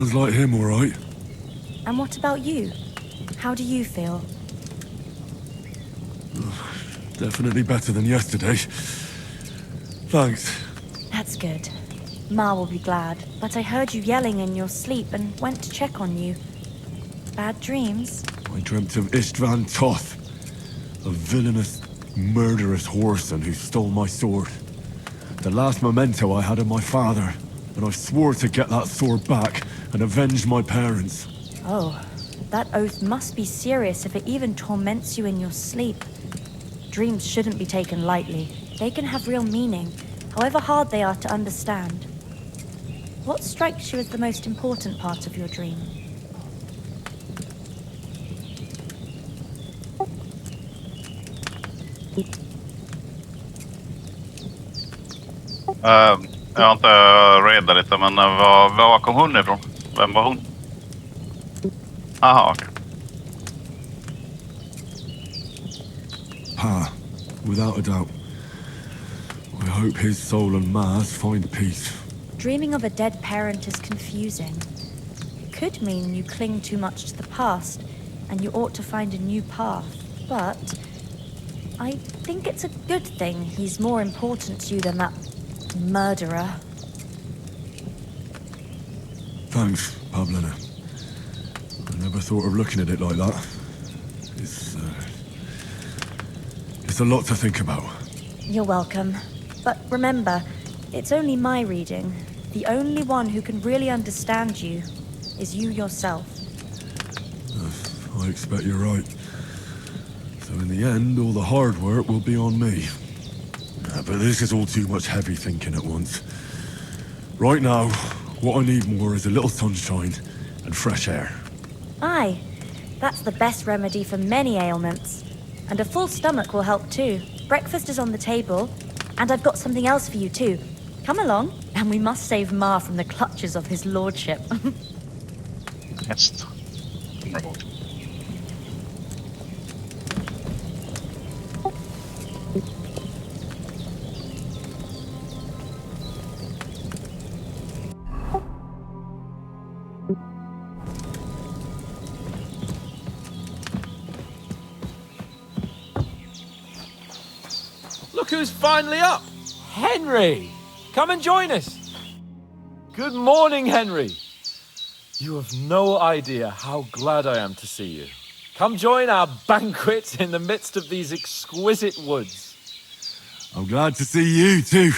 Sounds like him, all right. And what about you? How do you feel? Definitely better than yesterday. Thanks. That's good. Ma will be glad, but I heard you yelling in your sleep and went to check on you. Bad dreams? I dreamt of Istvan Toth, a villainous, murderous whoreson who stole my sword. The last memento I had of my father, and I swore to get that sword back and avenge my parents. Oh, that oath must be serious if it even torments you in your sleep. Dreams shouldn't be taken lightly. They can have real meaning, however hard they are to understand. What strikes you as the most important part of your dream? Jag har inte redat lite, men var kom hon ifrån? Vem var hon? Aha, okej. Pa, without a doubt. I hope his soul and Ma's find peace. Dreaming of a dead parent is confusing. It could mean you cling too much to the past, and you ought to find a new path. But I think it's a good thing he's more important to you than that murderer. Thanks, Pavlina. I never thought of looking at it like that. It's a lot to think about. You're welcome. But remember, it's only my reading. The only one who can really understand you is you yourself. I expect you're right. So in the end, all the hard work will be on me. But this is all too much heavy thinking at once. Right now, what I need more is a little sunshine and fresh air. Aye, that's the best remedy for many ailments. And a full stomach will help too. Breakfast is on the table, and I've got something else for you too. Come along, and we must save Ma from the clutches of his lordship. Häst. Look who's finally up! Henry! Come and join us! Good morning, Henry! You have no idea how glad I am to see you. Come join our banquet in the midst of these exquisite woods. I'm glad to see you too.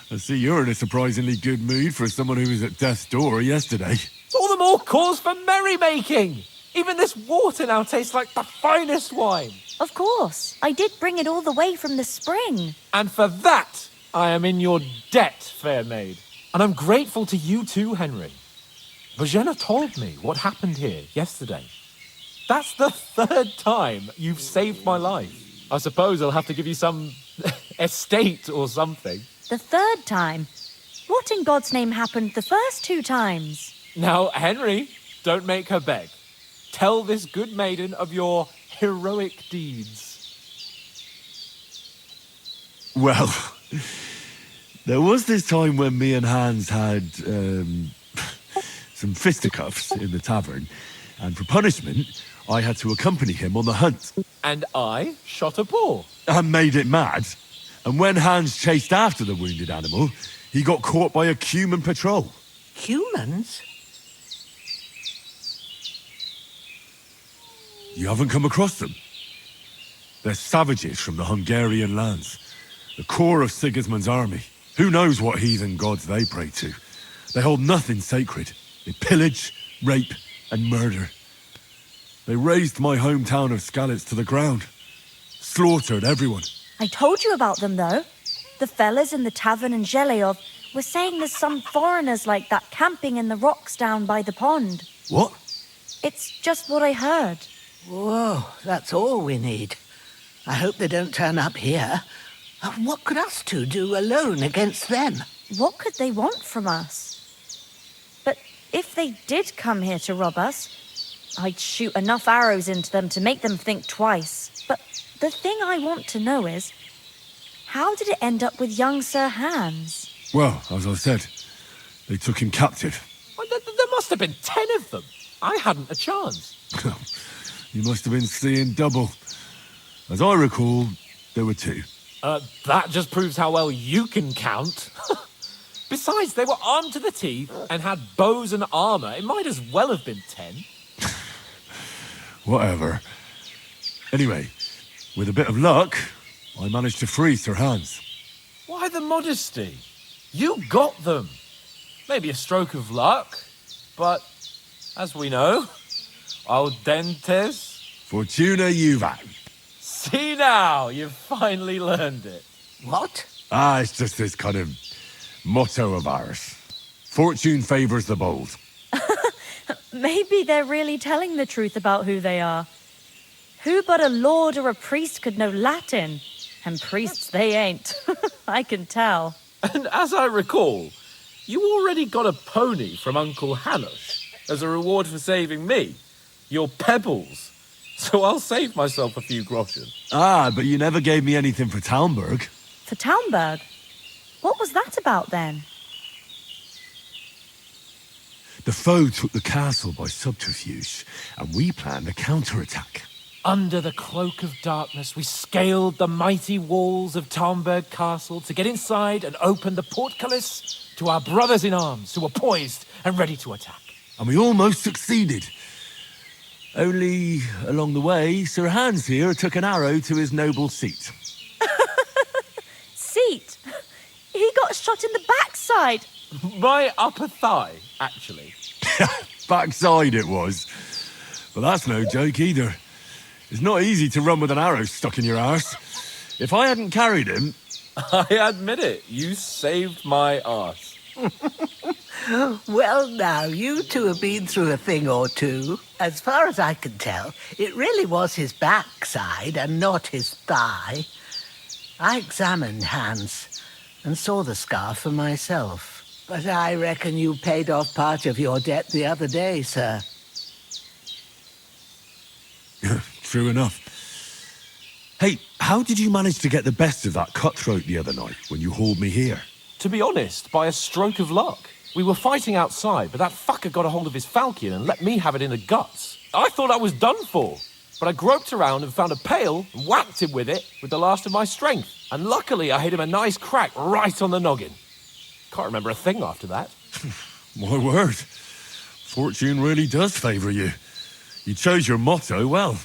I see you're in a surprisingly good mood for someone who was at death's door yesterday. It's all the more cause for merrymaking! Even this water now tastes like the finest wine. Of course, I did bring it all the way from the spring. And for that, I am in your debt, fair maid. And I'm grateful to you too, Henry. Virginia told me what happened here yesterday. That's the third time you've saved my life. I suppose I'll have to give you some estate or something. The third time? What in God's name happened the first two times? Now, Henry, don't make her beg. Tell this good maiden of your heroic deeds. Well, there was this time when me and Hans had some fisticuffs in the tavern, and for punishment, I had to accompany him on the hunt. And I shot a boar. And made it mad. And when Hans chased after the wounded animal, he got caught by a human patrol. Humans? You haven't come across them? They're savages from the Hungarian lands. The core of Sigismund's army. Who knows what heathen gods they pray to? They hold nothing sacred. They pillage, rape, and murder. They razed my hometown of Skalitz to the ground. Slaughtered everyone. I told you about them, though. The fellas in the tavern in Zheleyov were saying there's some foreigners like that camping in the rocks down by the pond. What? It's just what I heard. Whoa, that's all we need. I hope they don't turn up here. What could us two do alone against them? What could they want from us? But if they did come here to rob us, I'd shoot enough arrows into them to make them think twice. But the thing I want to know is, how did it end up with young Sir Hans? Well, as I said, they took him captive. Well, have been 10 of them. I hadn't a chance. You must have been seeing double. As I recall, there were 2. That just proves how well you can count. Besides, they were armed to the teeth and had bows and armor. It might as well have been 10. Whatever. Anyway, with a bit of luck, I managed to free Sir Hans. Why the modesty? You got them. Maybe a stroke of luck, but as we know, audentes. Fortuna juvat. See now, you've finally learned it. What? It's just this kind of motto of ours. Fortune favors the bold. Maybe they're really telling the truth about who they are. Who but a lord or a priest could know Latin? And priests they ain't. I can tell. And as I recall, you already got a pony from Uncle Hanush as a reward for saving me. Your pebbles. So I'll save myself a few groschen. But you never gave me anything for Talmberg. For Talmberg? What was that about then? The foe took the castle by subterfuge, and we planned a counterattack. Under the cloak of darkness, we scaled the mighty walls of Talmberg Castle to get inside and open the portcullis to our brothers in arms who were poised and ready to attack. And we almost succeeded. Only, along the way, Sir Hans here took an arrow to his noble seat. Seat? He got shot in the backside. My upper thigh, actually. Backside it was. But that's no joke either. It's not easy to run with an arrow stuck in your arse. If I hadn't carried him... I admit it, you saved my arse. Well, now, you two have been through a thing or two. As far as I can tell, it really was his backside and not his thigh. I examined Hans and saw the scar for myself. But I reckon you paid off part of your debt the other day, sir. True enough. Hey, how did you manage to get the best of that cutthroat the other night when you hauled me here? To be honest, by a stroke of luck. We were fighting outside, but that fucker got a hold of his falchion and let me have it in the guts. I thought I was done for, but I groped around and found a pail and whacked him with it with the last of my strength. And luckily, I hit him a nice crack right on the noggin. Can't remember a thing after that. My word. Fortune really does favour you. You chose your motto well.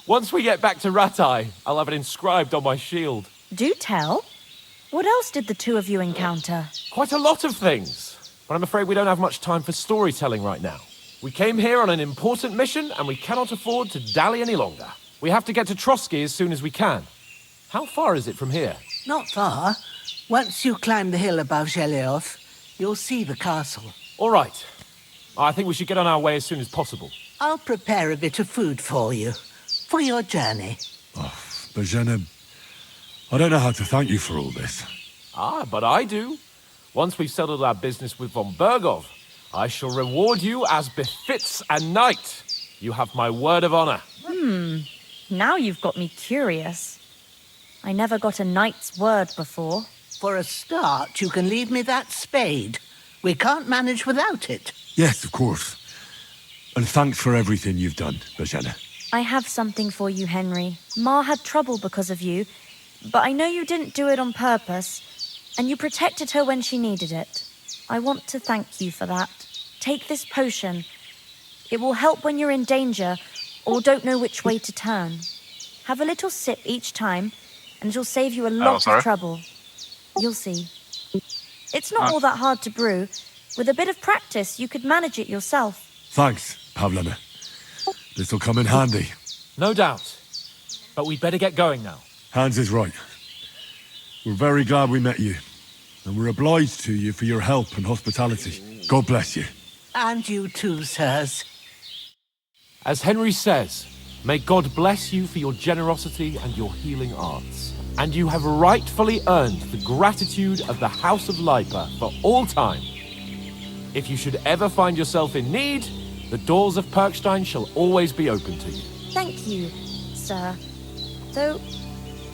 Once we get back to Ratai, I'll have it inscribed on my shield. Do tell. What else did the two of you encounter? Quite a lot of things, but I'm afraid we don't have much time for storytelling right now. We came here on an important mission, and we cannot afford to dally any longer. We have to get to Trotsky as soon as we can. How far is it from here? Not far. Once you climb the hill above Geleoth, you'll see the castle. All right. I think we should get on our way as soon as possible. I'll prepare a bit of food for you, for your journey. Bajena, I don't know how to thank you for all this. But I do. Once we've settled our business with von Bergov, I shall reward you as befits a knight. You have my word of honor. Now you've got me curious. I never got a knight's word before. For a start, you can leave me that spade. We can't manage without it. Yes, of course. And thanks for everything you've done, Bajena. I have something for you, Henry. Ma had trouble because of you, but I know you didn't do it on purpose, and you protected her when she needed it. I want to thank you for that. Take this potion. It will help when you're in danger or don't know which way to turn. Have a little sip each time, and it'll save you a lot of trouble. You'll see. It's not all that hard to brew. With a bit of practice, you could manage it yourself. Thanks, Pavlena. This'll come in handy. No doubt. But we'd better get going now. Hans is right. We're very glad we met you. And we're obliged to you for your help and hospitality. God bless you. And you too, sirs. As Henry says, may God bless you for your generosity and your healing arts. And you have rightfully earned the gratitude of the House of Lipa for all time. If you should ever find yourself in need, the doors of Perkstein shall always be open to you. Thank you, sir. Though,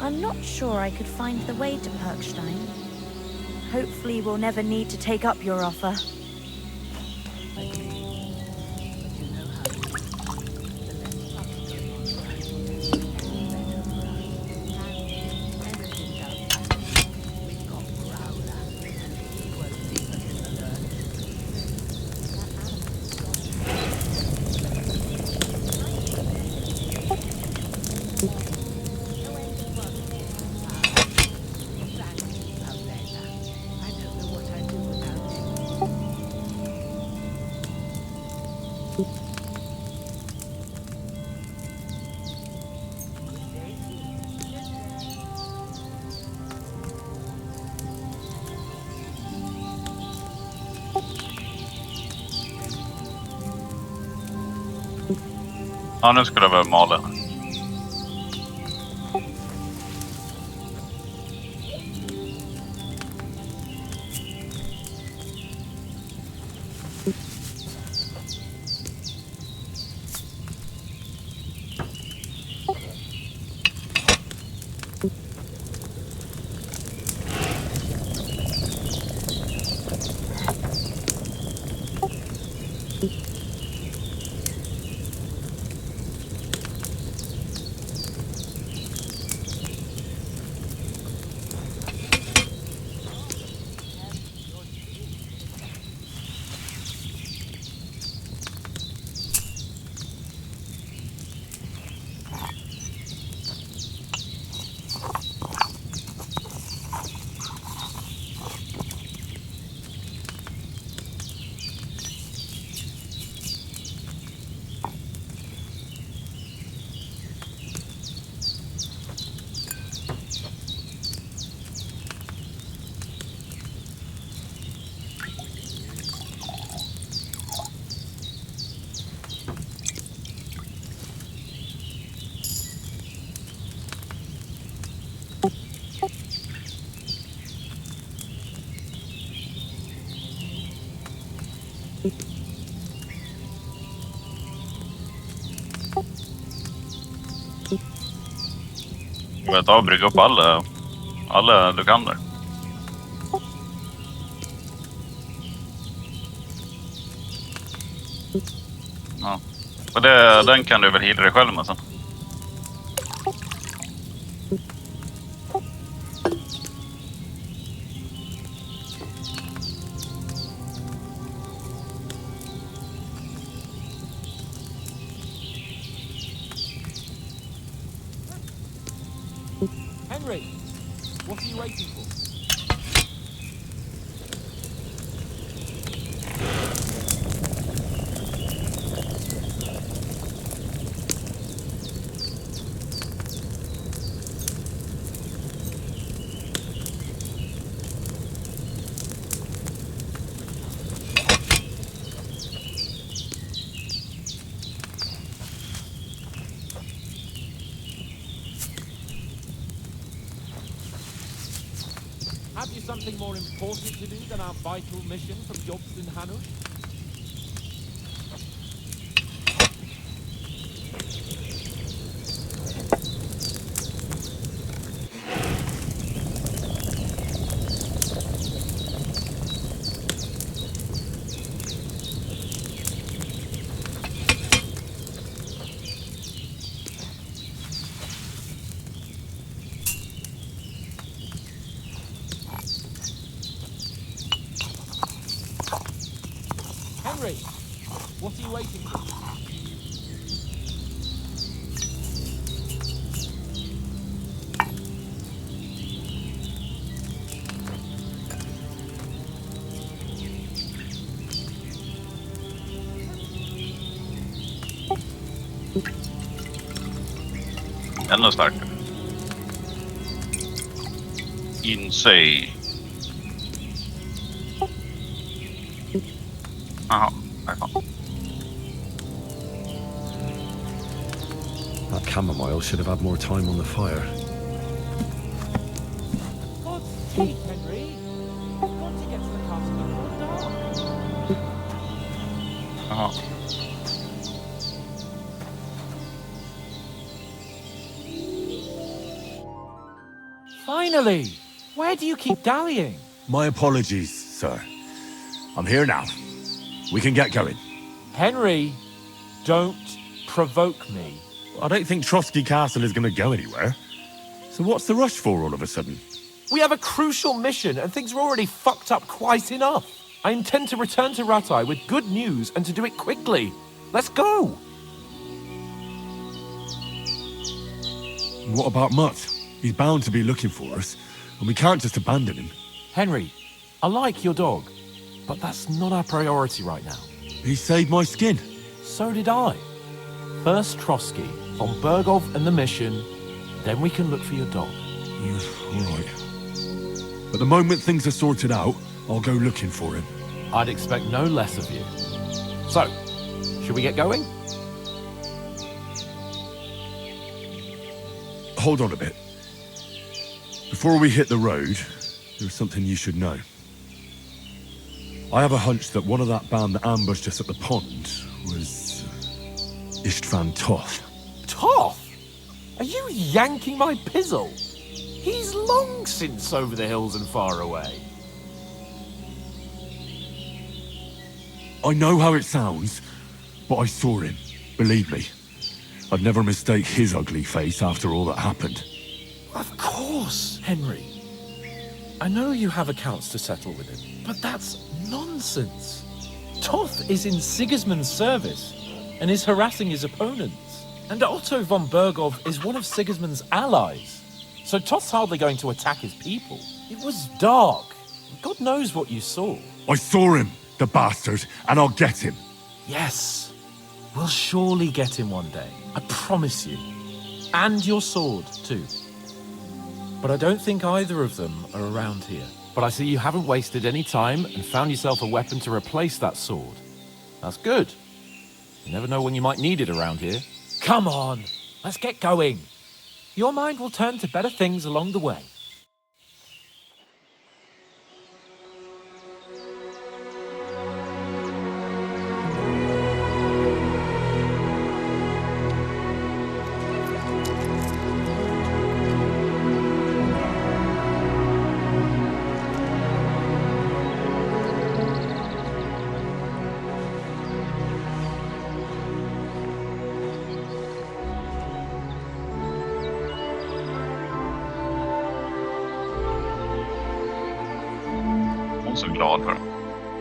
I'm not sure I could find the way to Perkstein. Hopefully we'll never need to take up your offer. Ja, nu skulle jag väl mala. Jag vet, brygga upp alla du kan där. Ja. Och den kan du väl hila dig själv med sen. Henry, what are you waiting for? Have you something more important to do than our vital mission from Jobs in Hanush? Henry, what are you waiting for? Ännu starkare. Insane. Jaha, där kom. That chamomile should have had more time on the fire. God's sake, Henry! You've got to get to the castle before dark. Jaha. Finally! Where do you keep dallying? My apologies, sir. I'm here now. We can get going. Henry, don't provoke me. I don't think Trotsky Castle is going to go anywhere. So what's the rush for all of a sudden? We have a crucial mission and things are already fucked up quite enough. I intend to return to Ratai with good news and to do it quickly. Let's go! What about Mutt? He's bound to be looking for us, and we can't just abandon him. Henry, I like your dog, but that's not our priority right now. He saved my skin. So did I. First Trotsky, von Bergov and the mission, then we can look for your dog. All right. But the moment things are sorted out, I'll go looking for him. I'd expect no less of you. So, should we get going? Hold on a bit. Before we hit the road, there's something you should know. I have a hunch that one of that band that ambushed us at the pond was Istvan Toth. Toth? Are you yanking my pizzle? He's long since over the hills and far away. I know how it sounds, but I saw him. Believe me. I'd never mistake his ugly face after all that happened. Of course, Henry. I know you have accounts to settle with him, but that's nonsense. Toth is in Sigismund's service and is harassing his opponents. And Otto von Bergov is one of Sigismund's allies. So Toth's hardly going to attack his people. It was dark. God knows what you saw. I saw him, the bastard, and I'll get him. Yes, we'll surely get him one day. I promise you. And your sword, too. But I don't think either of them are around here. But I see you haven't wasted any time and found yourself a weapon to replace that sword. That's good. You never know when you might need it around here. Come on, let's get going. Your mind will turn to better things along the way. Hon är så glad för det.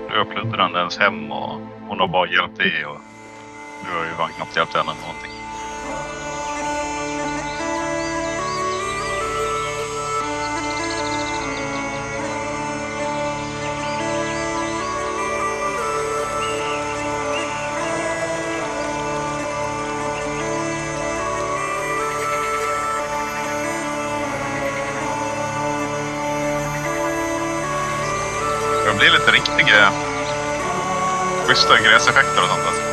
Du upplevde den ens hem och hon har bara hjälpt dig och du har ju fan knappt hjälpt henne någonting. Det blir lite riktiga schyssta gräseffekter och sånt alltså.